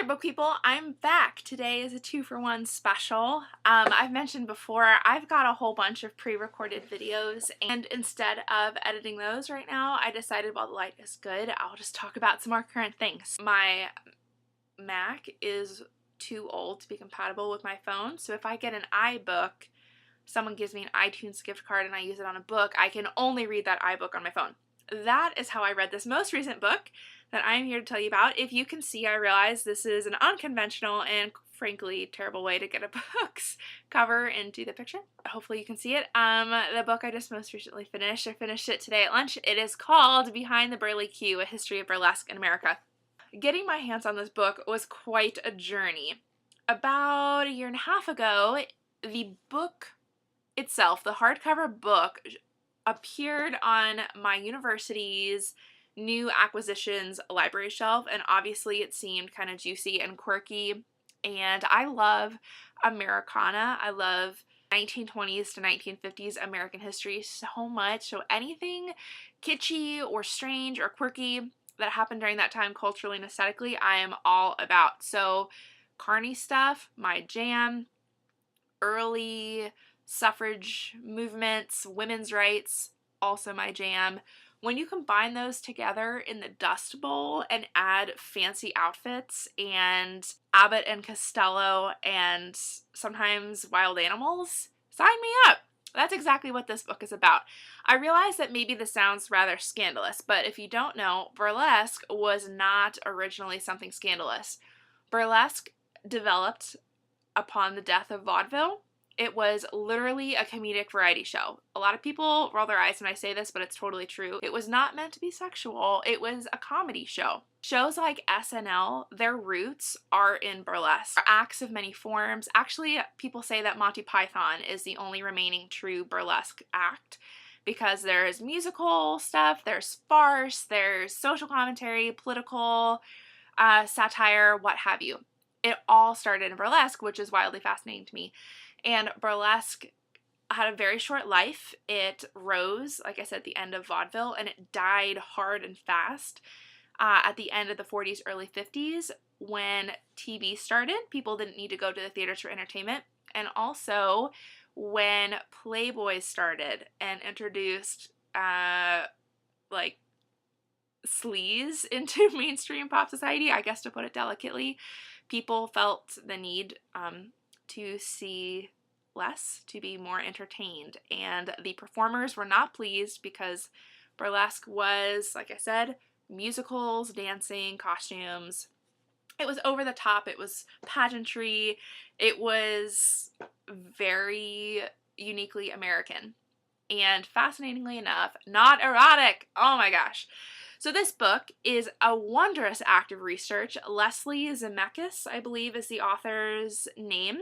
there, book people. I'm back. Today is a 2-for-1 special. I've mentioned before, I've got a whole bunch of pre-recorded videos, and instead of editing those right now, I decided while the light is good, I'll just talk about some more current things. My Mac is too old to be compatible with my phone, so if I get an iBook, someone gives me an iTunes gift card and I use it on a book, I can only read that iBook on my phone. That is how I read this most recent book that I'm here to tell you about. If you can see, I realize this is an unconventional and frankly terrible way to get a book's cover into the picture. Hopefully you can see it. The book I just most recently finished, I finished it today at lunch. It is called Behind the Burly Queue, A History of Burlesque in America. Getting my hands on this book was quite a journey. About a year and a half ago, the book itself, the hardcover book, appeared on my university's new acquisitions library shelf, and obviously it seemed kind of juicy and quirky, and I love Americana. I love 1920s to 1950s American history so much, so anything kitschy or strange or quirky that happened during that time culturally and aesthetically, I am all about. So carny stuff, my jam. Early suffrage movements, women's rights, also my jam. When you combine those together in the Dust Bowl and add fancy outfits and Abbott and Costello and sometimes wild animals, sign me up. That's exactly what this book is about. I realize that maybe this sounds rather scandalous, but if you don't know, burlesque was not originally something scandalous. Burlesque developed upon the death of vaudeville. It was literally a comedic variety show. A lot of people roll their eyes when I say this, but it's totally true. It was not meant to be sexual. It was a comedy show. Shows like SNL, their roots are in burlesque. Acts of many forms. Actually, people say that Monty Python is the only remaining true burlesque act because there's musical stuff, there's farce, there's social commentary, political satire, what have you. It all started in burlesque, which is wildly fascinating to me. And burlesque had a very short life. It rose, like I said, at the end of vaudeville, and it died hard and fast at the end of the 40s, early 50s, when TV started. People didn't need to go to the theaters for entertainment. And also when Playboy started and introduced, like, sleaze into mainstream pop society, I guess to put it delicately. People felt the need to see less, to be more entertained, and the performers were not pleased because burlesque was, like I said, musicals, dancing, costumes. It was over the top, it was pageantry, it was very uniquely American, and fascinatingly enough, not erotic. Oh my gosh. So this book is a wondrous act of research. Leslie Zemeckis, I believe is the author's name,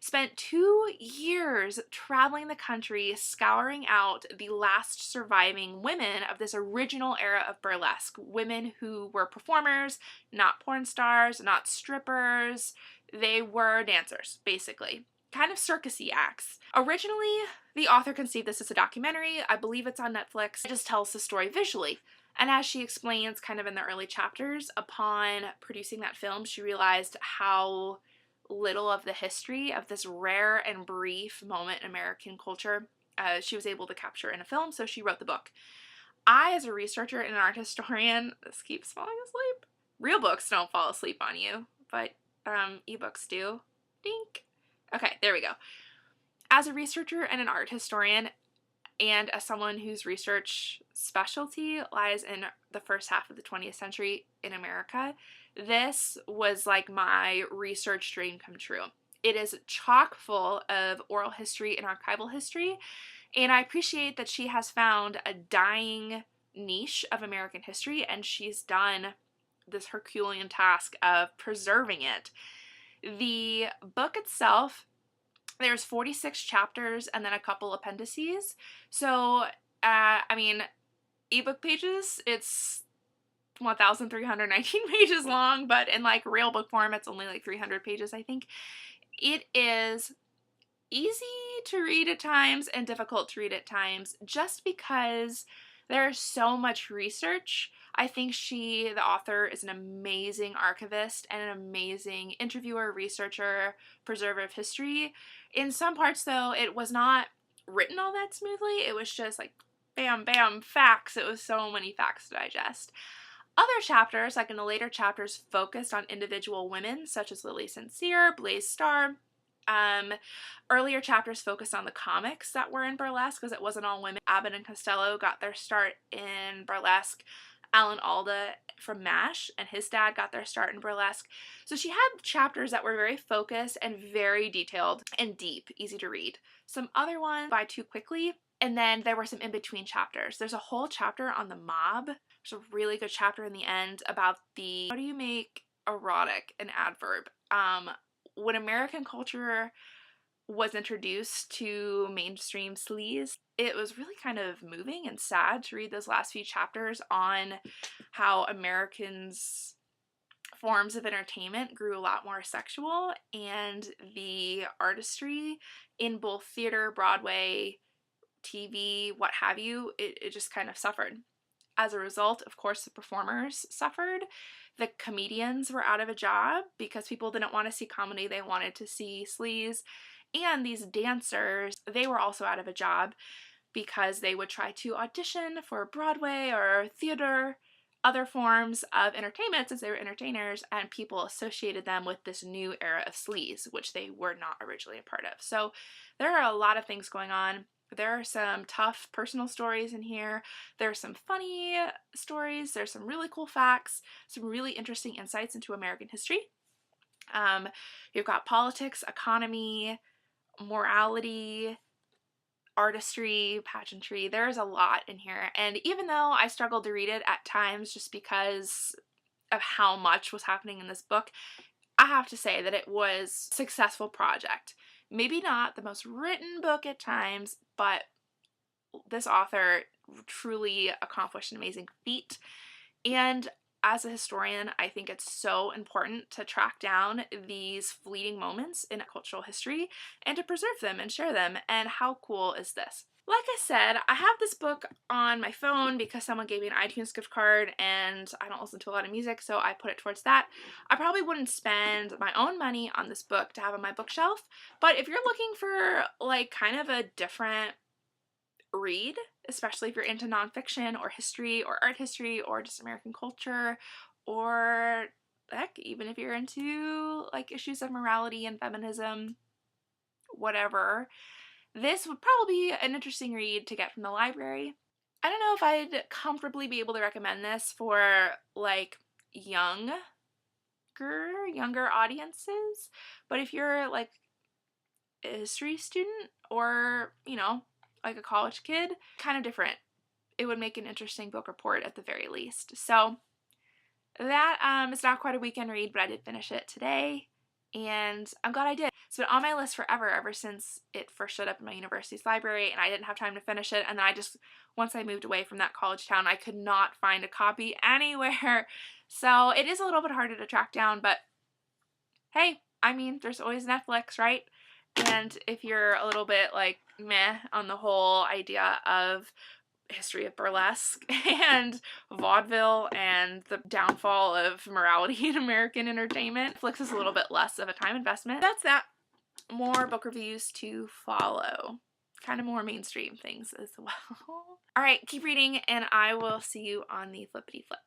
spent 2 years traveling the country, scouring out the last surviving women of this original era of burlesque. Women who were performers, not porn stars, not strippers. They were dancers, basically. Kind of circusy acts. Originally, the author conceived this as a documentary. I believe it's on Netflix. It just tells the story visually. And as she explains kind of in the early chapters, upon producing that film, she realized how little of the history of this rare and brief moment in American culture she was able to capture in a film, so she wrote the book. I, as a researcher and an art historian, this keeps falling asleep. Real books don't fall asleep on you, but ebooks do. Dink. Okay, there we go. As a researcher and an art historian, and as someone whose research specialty lies in the first half of the 20th century in America, this was like my research dream come true. It is chock full of oral history and archival history, and I appreciate that she has found a dying niche of American history, and she's done this Herculean task of preserving it. The book itself, there's 46 chapters and then a couple appendices. So, I mean, ebook pages, it's 1,319 pages long, but in like real book form, it's only like 300 pages, I think. It is easy to read at times and difficult to read at times just because there's so much research. I think the author, is an amazing archivist and an amazing interviewer, researcher, preserver of history. In some parts, though, it was not written all that smoothly. It was just like bam, bam, facts. It was so many facts to digest. Other chapters, like in the later chapters, focused on individual women, such as Lily Sincere, Blaze Starr. Earlier chapters focused on the comics that were in burlesque, because it wasn't all women. Abbott and Costello got their start in burlesque. Alan Alda from MASH and his dad got their start in burlesque. So she had chapters that were very focused and very detailed and deep, easy to read. Some other ones by too quickly, and then there were some in-between chapters. There's a whole chapter on the mob. There's a really good chapter in the end about how do you make erotic an adverb? When American culture was introduced to mainstream sleaze, it was really kind of moving and sad to read those last few chapters on how Americans' forms of entertainment grew a lot more sexual, and the artistry in both theater, Broadway, TV, what have you, it just kind of suffered. As a result, of course, the performers suffered. The comedians were out of a job because people didn't want to see comedy, they wanted to see sleaze. And these dancers, they were also out of a job because they would try to audition for Broadway or theater, other forms of entertainment, since they were entertainers, and people associated them with this new era of sleaze, which they were not originally a part of. So there are a lot of things going on. There are some tough personal stories in here. There's some funny stories. There's some really cool facts, some really interesting insights into American history. You've got politics, economy, morality, artistry, pageantry. There's a lot in here. And even though I struggled to read it at times just because of how much was happening in this book, I have to say that it was a successful project. Maybe not the most written book at times, but this author truly accomplished an amazing feat. And as a historian, I think it's so important to track down these fleeting moments in cultural history and to preserve them and share them. And how cool is this? Like I said, I have this book on my phone because someone gave me an iTunes gift card and I don't listen to a lot of music, so I put it towards that. I probably wouldn't spend my own money on this book to have on my bookshelf, but if you're looking for like kind of a different read, especially if you're into nonfiction or history or art history or just American culture, or heck, even if you're into like issues of morality and feminism, whatever, this would probably be an interesting read to get from the library. I don't know if I'd comfortably be able to recommend this for like younger audiences, but if you're like a history student or, you know, like a college kid, kind of different. It would make an interesting book report at the very least. So that is not quite a weekend read, but I did finish it today, and I'm glad I did. It's been on my list forever, ever since it first showed up in my university's library, and I didn't have time to finish it, and then once I moved away from that college town, I could not find a copy anywhere. So it is a little bit harder to track down, but hey, I mean, there's always Netflix, right? And if you're a little bit like meh on the whole idea of history of burlesque and vaudeville and the downfall of morality in American entertainment, Netflix is a little bit less of a time investment. That's that. More book reviews to follow. Kind of more mainstream things as well. Alright, keep reading and I will see you on the flippity flip.